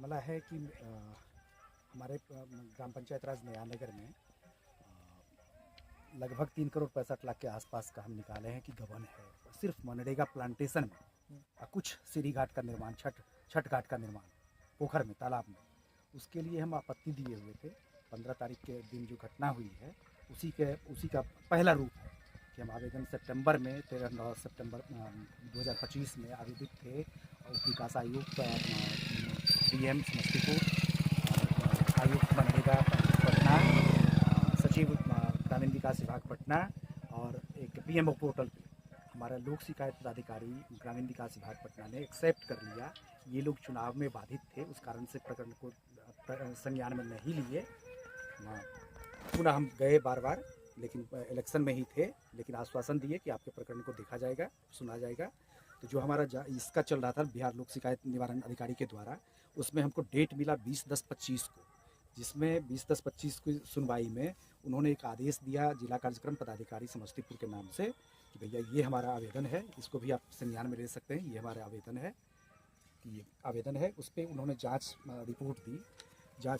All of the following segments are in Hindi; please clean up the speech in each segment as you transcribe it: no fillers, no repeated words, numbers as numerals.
मामला है कि हमारे ग्राम पंचायत राज नया नगर में लगभग 3 करोड़ 65 लाख के आसपास का हम निकाले हैं कि गबन है सिर्फ मनरेगा प्लांटेशन में। कुछ सीढ़ी घाट का निर्माण, छठ घाट का निर्माण पोखर में, तालाब में, उसके लिए हम आपत्ति दिए हुए थे। 15 तारीख के दिन जो घटना हुई है उसी का पहला रूप है कि हम आवेदन सितंबर में 13 सितंबर 2025 में आवेदित थे विकास आयुक्त डीएम समस्तीपुर, आयुक्त मनरेगा पटना, सचिव ग्रामीण विकास विभाग पटना और एक पीएमओ पोर्टल पे हमारा लोक शिकायत पदाधिकारी ग्रामीण विकास विभाग पटना ने एक्सेप्ट कर लिया। ये लोग चुनाव में बाधित थे, उस कारण से प्रकरण को संज्ञान में नहीं लिए। पुनः हम गए बार बार, लेकिन इलेक्शन में ही थे, लेकिन आश्वासन दिए कि आपके प्रकरण को देखा जाएगा, सुना जाएगा। तो जो हमारा इसका चल रहा था बिहार लोक शिकायत निवारण अधिकारी के द्वारा, उसमें हमको डेट मिला 20/10/25 को, जिसमें 20/10/25 की सुनवाई में उन्होंने एक आदेश दिया जिला कार्यक्रम पदाधिकारी समस्तीपुर के नाम से कि भैया ये हमारा आवेदन है, इसको भी आप संज्ञान में ले सकते हैं, ये हमारा आवेदन है कि ये आवेदन है। उस पर उन्होंने जांच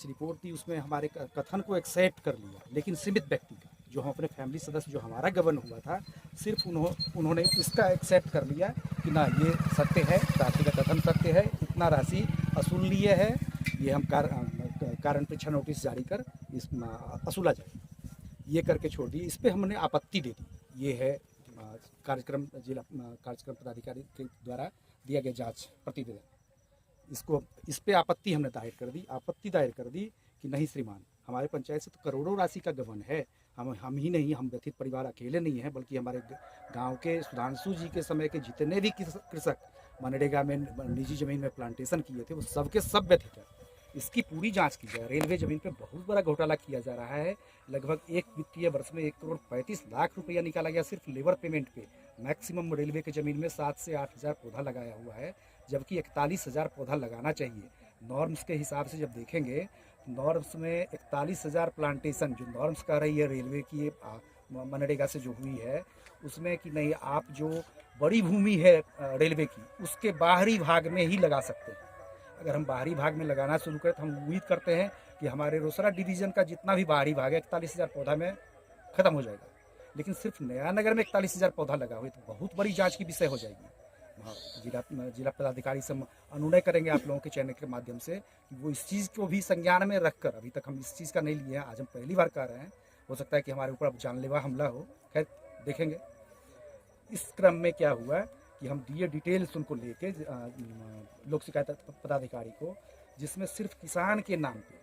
रिपोर्ट दी। उसमें हमारे कथन को एक्सेप्ट कर लिया, लेकिन सीमित व्यक्ति का, जो हम अपने फैमिली सदस्य जो हमारा गबन हुआ था, सिर्फ उन्होंने इसका एक्सेप्ट कर लिया कि ना ये सत्य है, राशि का कथन सत्य है, इतना राशि असूल लिए है, ये हम कारण परीक्षा नोटिस जारी कर इस असूला जाए, ये करके छोड़ दी। इस पर हमने आपत्ति दे दी। ये है जिला कार्यक्रम पदाधिकारी के द्वारा दिया गया जांच प्रतिवेदन। इस पे आपत्ति हमने दायर कर दी कि नहीं श्रीमान, हमारे पंचायत से तो करोड़ों राशि का गबन है। हम ही नहीं, हम व्यथित परिवार अकेले नहीं हैं, बल्कि हमारे गांव के सुधांशु जी के समय के जितने भी कृषक मनरेगा में निजी जमीन में प्लांटेशन किए थे, वो सबके सब व्यथित है। इसकी पूरी जांच की जाए। रेलवे जमीन पे बहुत बड़ा घोटाला किया जा रहा है। लगभग एक वित्तीय वर्ष में 1,35,00,000 रुपया निकाला गया सिर्फ लेबर पेमेंट पे। मैक्सिमम रेलवे के जमीन में 7 से 8 हज़ार पौधा लगाया हुआ है, जबकि 41,000 पौधा लगाना चाहिए। नॉर्म्स के हिसाब से जब देखेंगे, नॉर्म्स में 41,000 प्लांटेशन जो नॉर्म्स कह रही है रेलवे की मनरेगा से जो हुई है, उसमें कि नहीं, आप जो बड़ी भूमि है रेलवे की, उसके बाहरी भाग में ही लगा सकते हैं। अगर हम बाहरी भाग में लगाना शुरू करें तो हम उम्मीद करते हैं कि हमारे रोसड़ा डिवीज़न का जितना भी बाहरी भाग है 41,000 पौधा में ख़त्म हो जाएगा। लेकिन सिर्फ नया नगर में 41,000 पौधा लगा हुआ है, तो बहुत बड़ी जांच की विषय हो जाएगी। जिला पदाधिकारी से अनुनय करेंगे आप लोगों के चैनल के माध्यम से कि वो इस चीज़ को भी संज्ञान में रखकर, अभी तक हम इस चीज़ का नहीं लिए हैं, आज हम पहली बार कर रहे हैं, हो सकता है कि हमारे ऊपर अब जानलेवा हमला हो, खैर देखेंगे। इस क्रम में क्या हुआ कि हम दिए डिटेल्स उनको लेके लोक शिकायत पदाधिकारी को, जिसमें सिर्फ किसान के नाम पे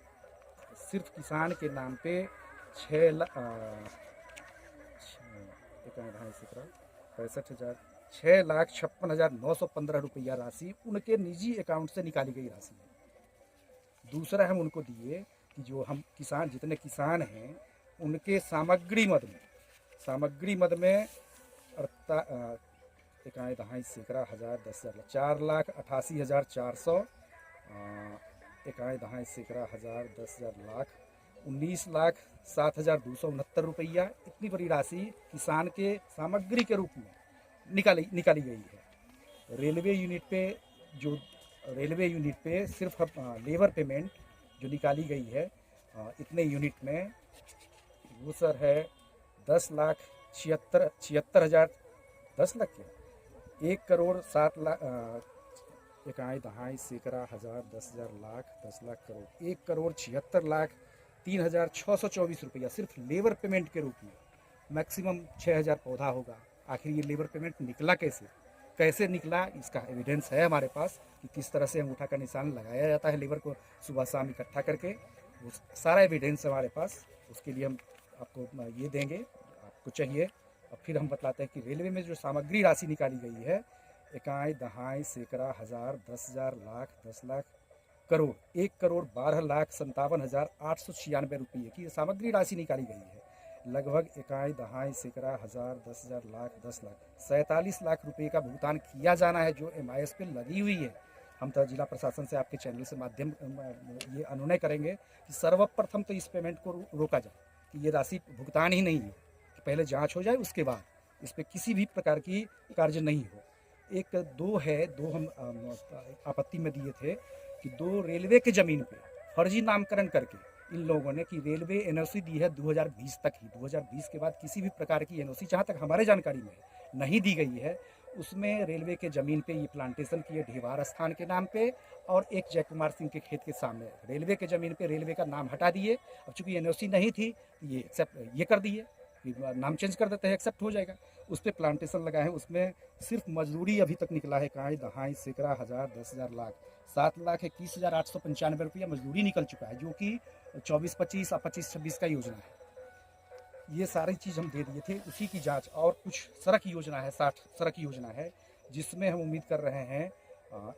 6,56,915 रुपया राशि उनके निजी अकाउंट से निकाली गई राशि है। दूसरा हम उनको दिए कि जो हम किसान, जितने किसान हैं, उनके सामग्री मद में 4,88,400 1,88,10,000 19,07,269 रुपया, इतनी बड़ी राशि किसान के सामग्री के रूप में निकाली गई है। रेलवे यूनिट पे सिर्फ लेबर पेमेंट जो निकाली गई है इतने यूनिट में, वो सर है 10,76,76,000, 10 लाख क्या, 1,07,00,000 10 लाख करोड़ 1,76,03,624 रुपया सिर्फ लेबर पेमेंट के रूप में। मैक्सिमम 6,000 पौधा होगा। आखिर ये लेबर पेमेंट निकला कैसे निकला, इसका एविडेंस है हमारे पास कि किस तरह से अंगूठा का निशान लगाया जाता है लेबर को सुबह शाम इकट्ठा करके। वो सारा एविडेंस है हमारे पास, उसके लिए हम आपको ये देंगे, आपको चाहिए। और फिर हम बतलाते हैं कि रेलवे में जो सामग्री राशि निकाली गई है 1,00,000 10,000 लाख 10 लाख करोड़ 1,12,57,896 रुपये की सामग्री राशि निकाली गई है। लगभग 1,00,000 10,000 लाख 10 लाख 47 लाख रुपये का भुगतान किया जाना है, जो MIS पे लगी हुई है। हम तो जिला प्रशासन से आपके चैनल से माध्यम ये अनुनय करेंगे कि सर्वप्रथम तो इस पेमेंट को रोका जाए, कि ये राशि भुगतान ही नहीं हो, कि पहले जांच हो जाए, उसके बाद इस पर किसी भी प्रकार की कार्य नहीं हो। दो हम आपत्ति में दिए थे कि 2 रेलवे के ज़मीन पे फर्जी नामकरण करके इन लोगों ने कि रेलवे एनओसी दी है 2020 तक ही, 2020 के बाद किसी भी प्रकार की एनओसी जहाँ तक हमारे जानकारी में नहीं दी गई है। उसमें रेलवे के ज़मीन पे ये प्लांटेशन किए ढेवार स्थान के नाम पे, और एक जय कुमार सिंह के खेत के सामने रेलवे के ज़मीन पे रेलवे का नाम हटा दिए। अब चूंकि एनओसी नहीं थी ये एक्सेप्ट ये कर दिए, नाम चेंज कर देते हैं, एक्सेप्ट हो जाएगा। उस पर प्लांटेशन लगाए हैं, उसमें सिर्फ मजदूरी अभी तक निकला है कहाँ दहाई सैकड़ा हज़ार 10,000 लाख 7,21,895 रुपया मजदूरी निकल चुका है, जो कि 24-25 और 25-26 का योजना है। ये सारी चीज़ हम दे दिए थे, उसी की जांच। और कुछ सड़क योजना है, 60 सड़क योजना है, जिसमें हम उम्मीद कर रहे हैं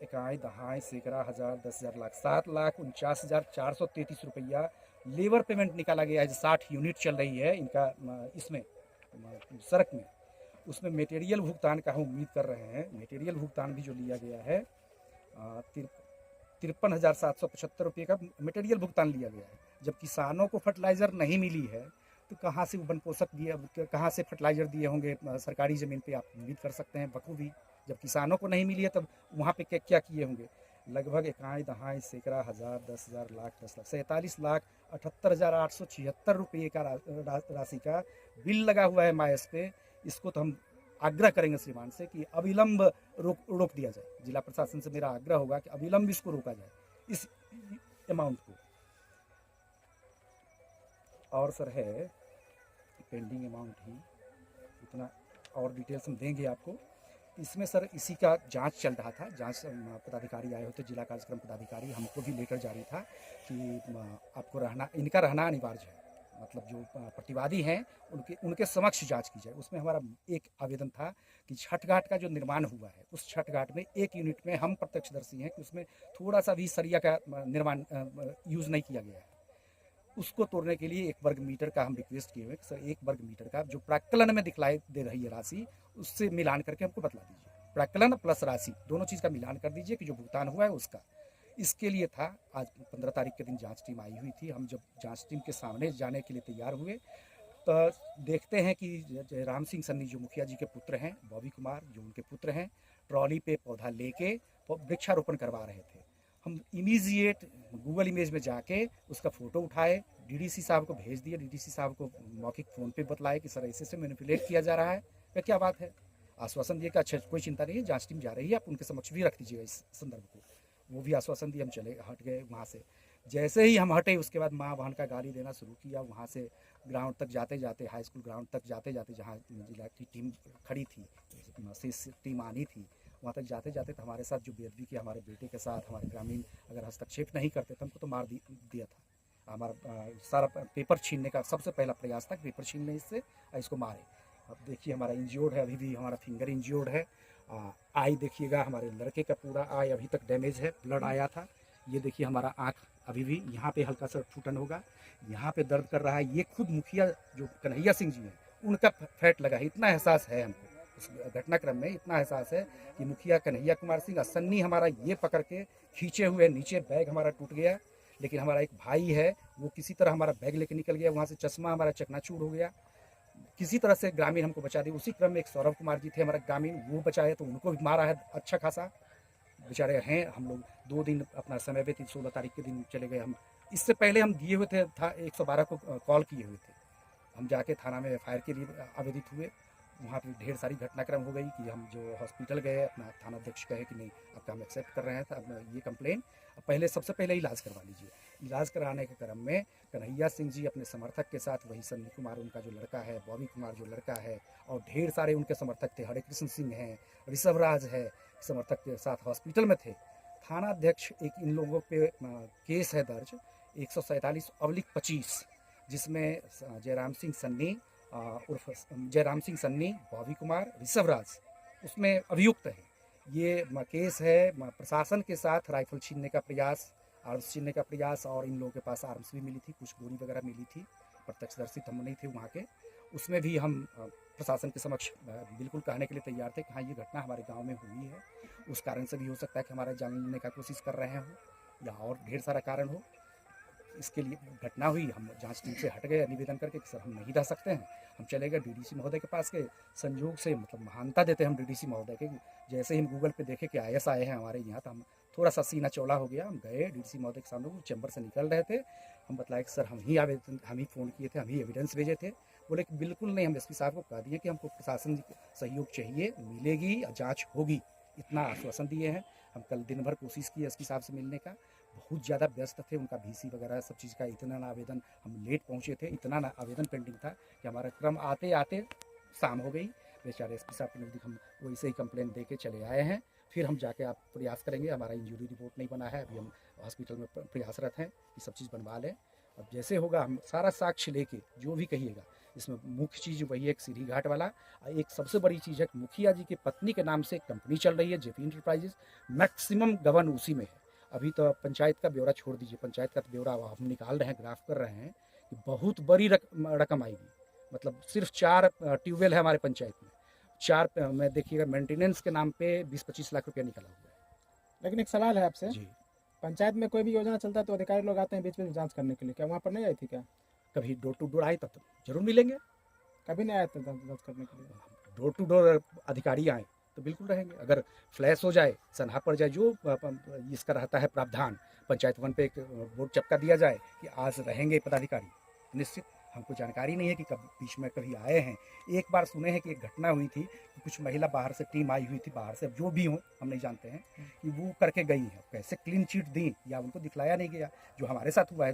इकाई दहाई सैकड़ा हज़ार 10,000 लाख 7,49,433 रुपया लेबर पेमेंट निकाला गया है। 60 यूनिट चल रही है इनका इसमें सड़क में, उसमें मटेरियल भुगतान का हम उम्मीद कर रहे हैं। मटेरियल भुगतान भी जो लिया गया है 53,775 रुपये का मटेरियल भुगतान लिया गया है। जब किसानों को फर्टिलाइज़र नहीं मिली है तो कहाँ से वन पोषक दिए, कहाँ से फर्टिलाइज़र दिए होंगे सरकारी ज़मीन पे, आप उम्मीद कर सकते हैं बखूबी। जब किसानों को नहीं मिली है तब वहाँ पे क्या क्या किए होंगे। लगभग इकाई दहाई सैकड़ा हज़ार 10,000 लाख 10 लाख 47,78,876 रुपये का राशि का बिल लगा हुआ है माइस पे। इसको तो हम आग्रह करेंगे श्रीमान से कि अविलंब रोक दिया जाए। जिला प्रशासन से मेरा आग्रह होगा कि अविलंब इसको रोका जाए, इस अमाउंट को। और सर है पेंडिंग अमाउंट ही इतना, और डिटेल्स हम देंगे आपको। इसमें सर इसी का जांच चल रहा था, जांच पदाधिकारी आए होते, जिला कार्यक्रम पदाधिकारी, हमको भी लेटर जारी था कि आपको रहना, इनका रहना अनिवार्य है, मतलब जो प्रतिवादी हैं उनके समक्ष जांच की जाए। उसमें हमारा एक आवेदन था कि छठ घाट का जो निर्माण हुआ है, उस छठ घाट में एक यूनिट में हम प्रत्यक्षदर्शी हैं कि उसमें थोड़ा सा भी सरिया का निर्माण यूज़ नहीं किया गया है। उसको तोड़ने के लिए 1 वर्ग मीटर का हम रिक्वेस्ट किए हुए, सर 1 वर्ग मीटर का जो प्राक्कलन में दिखलाई दे रही है राशि, उससे मिलान करके हमको बतला दीजिए। प्राक्कलन प्लस राशि दोनों चीज़ का मिलान कर दीजिए कि जो भुगतान हुआ है उसका। इसके लिए था आज 15 तारीख के दिन जांच टीम आई हुई थी। हम जब जांच टीम के सामने जाने के लिए तैयार हुए तो देखते हैं कि जयराम सिंह सन्नी जो मुखिया जी के पुत्र हैं, बॉबी कुमार जो उनके पुत्र हैं, ट्रॉली पे पौधा लेके वृक्षारोपण करवा रहे थे। हम इमीडिएट गूगल इमेज में जाके उसका फ़ोटो उठाए, डीडीसी साहब को भेज दिए। डीडीसी साहब को मौखिक फ़ोन पे बतलाए कि सर ऐसे मैनिपुलेट किया जा रहा है, क्या बात है। आश्वासन दिए कि अच्छा कोई चिंता नहीं है, जांच टीम जा रही है, आप उनके समक्ष भी रख दीजिएगा इस संदर्भ को। वो भी आश्वासन दिए, हम चले हट गए वहाँ से। जैसे ही हम हटे उसके बाद माँ बहन का गाली देना शुरू किया। वहाँ से ग्राउंड तक जाते जाते, हाई स्कूल ग्राउंड तक जाते जाते, जहाँ जिला की टीम खड़ी थी, टीम आनी थी, वहाँ तक जाते जाते तो हमारे साथ जो बेअदबी किया, हमारे बेटे के साथ हमारे ग्रामीण अगर हस्तक्षेप नहीं करते तो हमको तो मार दिया था। हमारा सारा पेपर छीनने का सबसे पहला प्रयास था, पेपर छीन लें इससे, इसको मारे। अब देखिए हमारा इंज्योर्ड है, अभी भी हमारा फिंगर इंज्योर्ड है। आई देखिएगा, हमारे लड़के का पूरा आई अभी तक डैमेज है, ब्लड आया था। ये देखिए हमारा आँख अभी भी यहाँ पे हल्का सा फूटन होगा, यहाँ पे दर्द कर रहा है। ये खुद मुखिया जो कन्हैया सिंह जी हैं उनका फैट लगा है, इतना एहसास है हमको उस घटनाक्रम में, इतना एहसास है कि मुखिया कन्हैया कुमार सिंह सन्नी हमारा ये पकड़ के खींचे हुए नीचे, बैग हमारा टूट गया। लेकिन हमारा एक भाई है वो किसी तरह हमारा बैग लेके निकल गया, वहाँ से चश्मा हमारा चकनाचूर हो गया। किसी तरह से ग्रामीण हमको बचा दिए। उसी क्रम में एक सौरभ कुमार जी थे हमारा ग्रामीण, वो बचाए तो उनको भी मारा है अच्छा खासा, बेचारे हैं। हम लोग 2 दिन अपना समय व्यतीत 16 तारीख के दिन चले गए। हम इससे पहले हम दिए हुए थे 112 को कॉल किए हुए थे। हम जाके थाना में एफआईआर के लिए आवेदित हुए। वहाँ पे ढेर सारी घटनाक्रम हो गई कि हम जो हॉस्पिटल गए, अपना थाना अध्यक्ष कहे कि नहीं आपका हम एक्सेप्ट कर रहे हैं अब ये कंप्लेन, पहले सबसे पहले इलाज करवा लीजिए। इलाज कराने के क्रम में कन्हैया सिंह जी अपने समर्थक के साथ, वही सन्नी कुमार उनका जो लड़का है, बॉबी कुमार जो लड़का है, और ढेर सारे उनके समर्थक थे, हरे कृष्ण सिंह हैं, ऋषभ राज है, समर्थक के साथ हॉस्पिटल में थे। थाना अध्यक्ष एक इन लोगों पे केस है दर्ज 147/25, जिसमें जयराम सिंह सन्नी उर्फ जयराम सिंह सन्नी, बॉबी कुमार, ऋषभ राज उसमें अभियुक्त है। ये केस है प्रशासन के साथ राइफल छीनने का प्रयास, आर्म्स छीनने का प्रयास, और इन लोगों के पास आर्म्स भी मिली थी, कुछ गोली वगैरह मिली थी, प्रत्यक्षदर्शी हम नहीं थे वहाँ के। उसमें भी हम प्रशासन के समक्ष बिल्कुल कहने के लिए तैयार थे कि हाँ ये घटना हमारे गांव में हुई है। उस कारण से भी हो सकता है कि हमारा जान लेने का कोशिश कर रहे हों या और ढेर सारा कारण हो। इसके लिए घटना हुई, हम जांच टीम से हट गए निवेदन करके कि सर हम नहीं रह सकते हैं। हम चले गए डीडीसी महोदय के पास गए, संयोग से मतलब महानता देते हम डीडीसी महोदय के। जैसे ही हम गूगल पे देखे कि IS आए हैं हमारे यहाँ, तो हम थोड़ा सा सीना चौड़ा हो गया। हम गए डीसी महोदय के सामने, वो चैम्बर से निकल रहे थे। हम बतलाए कि सर हम ही आवेदन, हम ही फ़ोन किए थे, हम ही एविडेंस भेजे थे। बोले कि बिल्कुल नहीं, हम एसपी साहब को कह दिए कि हमको प्रशासन सहयोग चाहिए, मिलेगी, जाँच होगी, इतना आश्वासन दिए हैं। हम कल दिन भर कोशिश की एसपी साहब से मिलने का, बहुत ज़्यादा व्यस्त थे, उनका VC वगैरह सब चीज़ का इतना ना आवेदन, हम लेट पहुँचे थे, इतना ना आवेदन पेंडिंग था कि हमारा क्रम आते आते शाम हो गई। बेचारे एसपी साहब के नज़दीक हम वैसे ही कंप्लेंट दे के चले आए हैं। फिर हम जाके आप प्रयास करेंगे, हमारा इंजरी रिपोर्ट नहीं बना है, अभी हम हॉस्पिटल में प्रयासरत हैं कि सब चीज़ बनवा लें। अब जैसे होगा हम सारा साक्ष्य लेके जो भी कहिएगा, इसमें मुख्य चीज़ वही है एक सीढ़ी घाट वाला, एक सबसे बड़ी चीज़ है मुखिया जी की पत्नी के नाम से कंपनी चल रही है जेपी इंटरप्राइजेज, मैक्सिमम गबन उसी में है। अभी तो पंचायत का ब्यौरा छोड़ दीजिए, पंचायत का ब्यौरा हम निकाल रहे हैं, ग्राफ कर रहे हैं कि बहुत बड़ी रकम आएगी। मतलब सिर्फ 4 ट्यूबवेल है हमारे पंचायत में, 4 में देखिएगा मेंटेनेंस के नाम पे 20-25 लाख रुपया निकला हुआ है। लेकिन एक सवाल है आपसे जी, पंचायत में कोई भी योजना चलता है तो अधिकारी लोग आते हैं बीच में जांच करने के लिए, क्या वहाँ पर नहीं आई थी क्या? कभी डोर टू डोर आए तब तो जरूर मिलेंगे। कभी नहीं आए थे जांच करने के लिए? डोर टू डोर अधिकारी आए तो बिल्कुल रहेंगे। अगर फ्लैश हो जाए, सनहा पड़ जाए, जो इसका रहता है प्रावधान, पंचायत वन पे एक बोर्ड चपका दिया जाए कि आज रहेंगे पदाधिकारी, निश्चित। हमको जानकारी नहीं है कि कब बीच में कभी आए हैं। एक बार सुने हैं कि एक घटना हुई थी कि कुछ महिला बाहर से टीम आई हुई थी, बाहर से, जो भी हो हम नहीं जानते हैं, कि वो करके गई हैं। कैसे क्लीन चिट दी या उनको दिखलाया नहीं गया। जो हमारे साथ हुआ है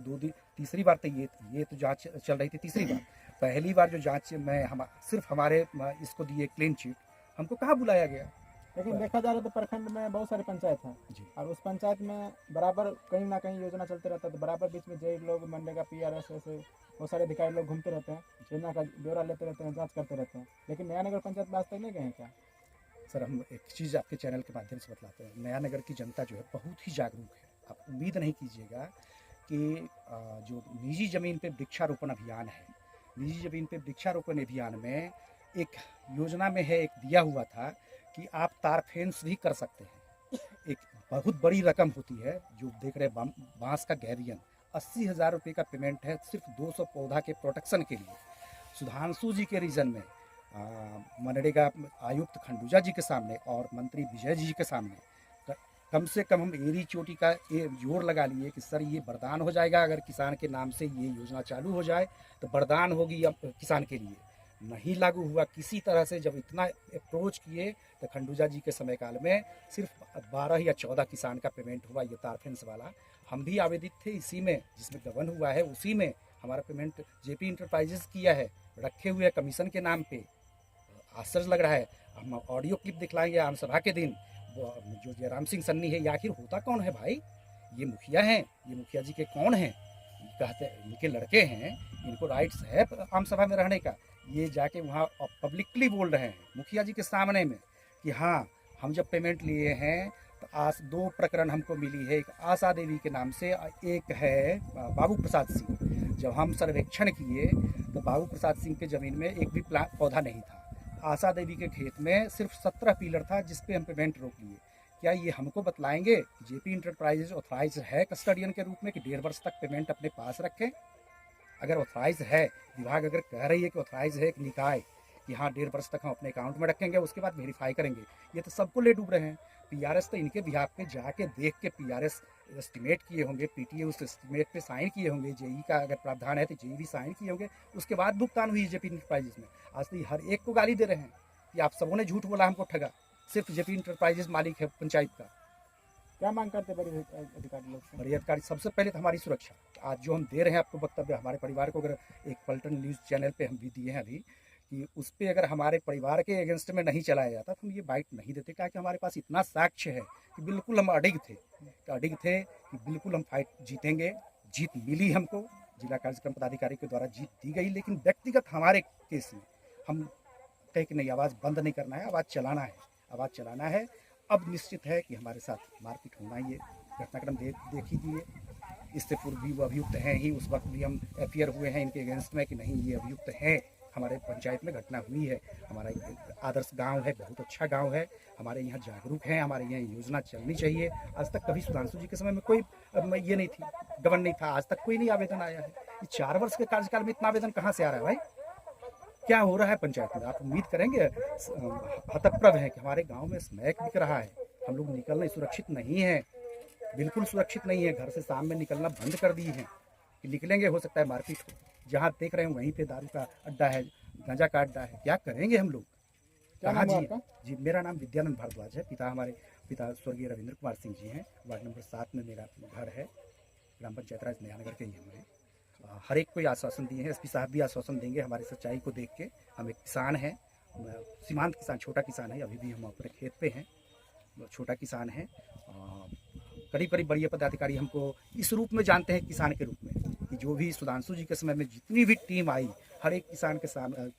तीसरी बार तो ये तो जांच चल रही थी तीसरी बार। पहली बार जो जांच में हम सिर्फ हमारे इसको दिए क्लीन चिट, हमको कहाँ बुलाया गया। लेकिन देखा जा रहा है तो प्रखंड में बहुत सारी पंचायत हैं जी, और उस पंचायत में बराबर कहीं ना कहीं योजना चलते रहता है, तो बराबर बीच में जे लोग मनरेगा PRS ऐसे बहुत सारे अधिकारी लोग घूमते रहते हैं, योजना का ब्यौरा लेते रहते हैं, जांच करते रहते हैं, लेकिन नया नगर पंचायत में आज तक नहीं गए हैं क्या? सर हम एक चीज़ आपके चैनल के माध्यम से बतलाते हैं, नया नगर की जनता जो है बहुत ही जागरूक है। आप उम्मीद नहीं कीजिएगा कि जो निजी ज़मीन पे वृक्षारोपण अभियान है, निजी ज़मीन पे वृक्षारोपण अभियान में एक योजना में है, एक दिया हुआ था कि आप तार फेंस भी कर सकते हैं। एक बहुत बड़ी रकम होती है, जो देख रहे बांस का गैबियन 80,000 रुपये का पेमेंट है सिर्फ 200 पौधा के प्रोटेक्शन के लिए। सुधांशु जी के रीजन में मनरेगा आयुक्त खंडूजा जी के सामने और मंत्री विजय जी के सामने कम से कम हम एड़ी चोटी का जोर लगा लिए कि सर ये वरदान हो जाएगा, अगर किसान के नाम से ये योजना चालू हो जाए तो वरदान होगी अब किसान के लिए। नहीं लागू हुआ किसी तरह से। जब इतना अप्रोच किए तो खंडूजा जी के समय काल में सिर्फ 12 या 14 किसान का पेमेंट हुआ, ये तार फेंस वाला। हम भी आवेदित थे इसी में, जिसमें गबन हुआ है उसी में हमारा पेमेंट जेपी इंटरप्राइजेज किया है, रखे हुए कमीशन के नाम पे। आश्चर्य लग रहा है। हम ऑडियो क्लिप दिखलाएंगे आम सभा के दिन, जो जयराम सिंह सन्नी है, ये आखिर होता कौन है भाई? ये मुखिया हैं, ये मुखिया जी के कौन हैं? कहते इनके लड़के हैं, इनको राइट्स है आम सभा में रहने का। ये जाके वहाँ पब्लिकली बोल रहे हैं मुखिया जी के सामने में कि हाँ हम जब पेमेंट लिए हैं तो आज 2 प्रकरण हमको मिली है, एक आशा देवी के नाम से, एक है बाबू प्रसाद सिंह। जब हम सर्वेक्षण किए तो बाबू प्रसाद सिंह के ज़मीन में एक भी पौधा नहीं था। आशा देवी के खेत में सिर्फ 17 पिलर था, जिस पे हम पेमेंट रोक लिए। क्या ये हमको बतलाएंगे कि जेपी इंटरप्राइजेज ऑथराइज है कस्टडियन के रूप में कि 1.5 वर्ष तक पेमेंट अपने पास रखें? अगर ऑथराइज है, विभाग अगर कह रही है कि ऑथराइज है एक निकाय कि हाँ 1.5 वर्ष तक हम अपने अकाउंट में रखेंगे, उसके बाद वेरीफाई करेंगे, ये तो सबको ले डूब रहे हैं। PRS तो इनके बिहार पे जाके देख के PRS एस्टिमेट किए होंगे, PTA उस एस्टिमेट पे साइन किए होंगे, JE का अगर प्रावधान है तो JE भी साइन किए होंगे, उसके बाद भुगतान हुई जेपी इंटरप्राइजेज में। आज तो हर एक को गाली दे रहे हैं कि आप सबों ने झूठ बोला, हमको ठगा। सिर्फ जेपी इंटरप्राइजेज मालिक है पंचायत का। क्या मांग करते बड़े अधिकारी लोग से? बड़े अधिकारी सबसे पहले तो हमारी सुरक्षा। आज जो हम दे रहे हैं आपको वक्तव्य, हमारे परिवार को अगर एक पलटन न्यूज़ चैनल पे हम भी दिए हैं अभी कि उस पर अगर हमारे परिवार के अगेंस्ट में नहीं चलाया जाता तो हम ये बाइट नहीं देते, क्या कि हमारे पास इतना साक्ष्य है कि बिल्कुल हम अडिग थे कि बिल्कुल हम फाइट जीतेंगे। जीत मिली हमको, जिला कार्यक्रम पदाधिकारी के द्वारा जीत दी गई, लेकिन व्यक्तिगत हमारे केस में हम कहे कि नहीं, आवाज़ बंद नहीं करना है, आवाज़ चलाना है। अब निश्चित है कि हमारे साथ मारपीट होना, ये घटनाक्रम देख ही दिए। इससे पूर्व भी वो अभियुक्त हैं ही, उस वक्त भी हम FIR हुए हैं इनके अगेंस्ट में कि नहीं ये अभियुक्त हैं। हमारे पंचायत में घटना हुई है। हमारा आदर्श गांव है, बहुत अच्छा गांव है, हमारे यहाँ जागरूक हैं, हमारे यहाँ योजना चलनी चाहिए। आज तक कभी सुधांशु जी के समय में कोई ये नहीं थी, गबन नहीं था, आज तक कोई नहीं आवेदन आया है। ये 4 वर्ष के कार्यकाल में इतना आवेदन कहाँ से आ रहा है भाई? क्या हो रहा है पंचायत में? आप उम्मीद करेंगे, हतप्रभ है कि हमारे गांव में स्मैक बिक रहा है, हम लोग निकलने सुरक्षित नहीं है, बिल्कुल सुरक्षित नहीं है। घर से शाम में निकलना बंद कर दिए हैं कि निकलेंगे हो सकता है मारपीट हो। जहाँ देख रहे हैं वहीं पे दारू का अड्डा है, गांजा का अड्डा है। क्या करेंगे हम लोग? क्या कहाँ नाम है जी? आपका? जी मेरा नाम विद्यानंद भारद्वाज है। हमारे पिता स्वर्गीय रविंद्र कुमार सिंह जी हैं। वार्ड नंबर 7 में मेरा घर है। ग्राम पंचायत राज नयानगर के ही हम हैं। हर एक को ये आश्वासन दिए हैं। एसपी साहब भी आश्वासन देंगे हमारी सच्चाई को देख के। हम एक किसान हैं, सीमांत किसान, छोटा किसान है। अभी भी हम अपने खेत पे हैं, छोटा किसान है। करीब करीब बड़े पदाधिकारी हमको इस रूप में जानते हैं, किसान के रूप में, कि जो भी सुधांशु जी के समय में जितनी भी टीम आई, हर एक किसान के सामने,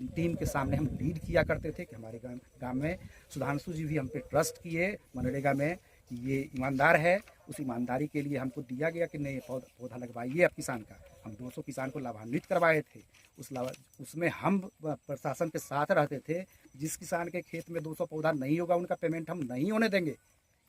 टीम के सामने हम लीड किया करते थे कि हमारे गांव में सुधांशु जी भी हम पे ट्रस्ट किए मनरेगा में कि ये ईमानदार है। उस ईमानदारी के लिए हमको दिया गया कि नहीं पौधा लगवाइए आप किसान का। हम 200 किसान को लाभान्वित करवाए थे। उसमें हम प्रशासन के साथ रहते थे। जिस किसान के खेत में 200 पौधा नहीं होगा उनका पेमेंट हम नहीं होने देंगे।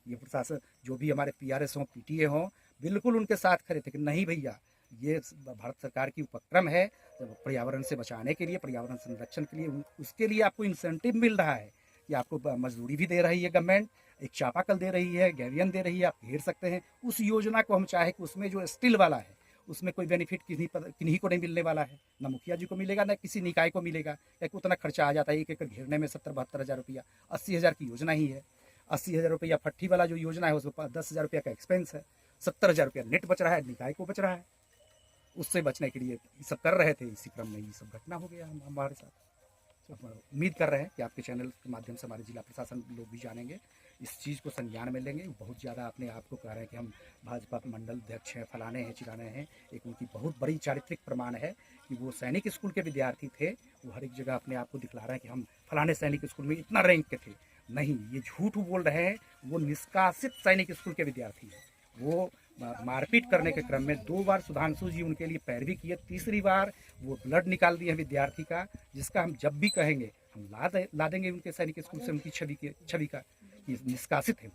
ये प्रशासन जो भी हमारे PRS हों, PTA हों, बिल्कुल उनके साथ खड़े थे कि नहीं भैया, ये भारत सरकार की उपक्रम है पर्यावरण से बचाने के लिए, पर्यावरण संरक्षण के लिए। उसके लिए आपको इंसेंटिव मिल रहा है कि आपको मजदूरी भी दे रही है गवर्नमेंट, एक चापाकल दे रही है, गैवियन दे रही है, आप घेर सकते हैं। उस योजना को हम चाहे कि उसमें जो स्टिल वाला है उसमें कोई बेनिफिट किन्हीं को नहीं मिलने वाला है। ना मुखिया जी को मिलेगा, ना किसी निकाय को मिलेगा। क्योंकि उतना खर्चा आ जाता है एक एकड़ घेरने में 70-72 हज़ार रुपया। 80,000 की योजना ही है। 80,000 रुपया फट्ठी वाला जो योजना है उसमें 10,000 रुपया का एक्सपेंस है। 70,000 रुपया नेट बच रहा है, निकाय को बच रहा है। उससे बचने के लिए ये सब कर रहे थे। इसी क्रम में ये सब घटना हो गया हमारे साथ। उम्मीद कर रहे हैं कि आपके चैनल के माध्यम से हमारे जिला प्रशासन लोग भी जानेंगे, इस चीज़ को संज्ञान में लेंगे। बहुत ज़्यादा अपने आप को कह रहे हैं कि हम भाजपा मंडल अध्यक्ष हैं, फलाने हैं, चिराने हैं। एक उनकी बहुत बड़ी चारित्रिक प्रमाण है कि वो सैनिक स्कूल के विद्यार्थी थे। वो हर एक जगह अपने आप को दिखला रहे हैं कि हम फलाने सैनिक स्कूल में इतना रैंक के थे। नहीं, ये झूठ बोल रहे हैं। वो निष्कासित सैनिक स्कूल के विद्यार्थी हैं। वो मारपीट करने के क्रम में 2 बार सुधांशु जी उनके लिए पैरवी किए। तीसरी बार वो ब्लड निकाल दिए विद्यार्थी का, जिसका हम जब भी कहेंगे हम ला देंगे उनके सैनिक स्कूल से उनकी छवि का, निष्कासित है।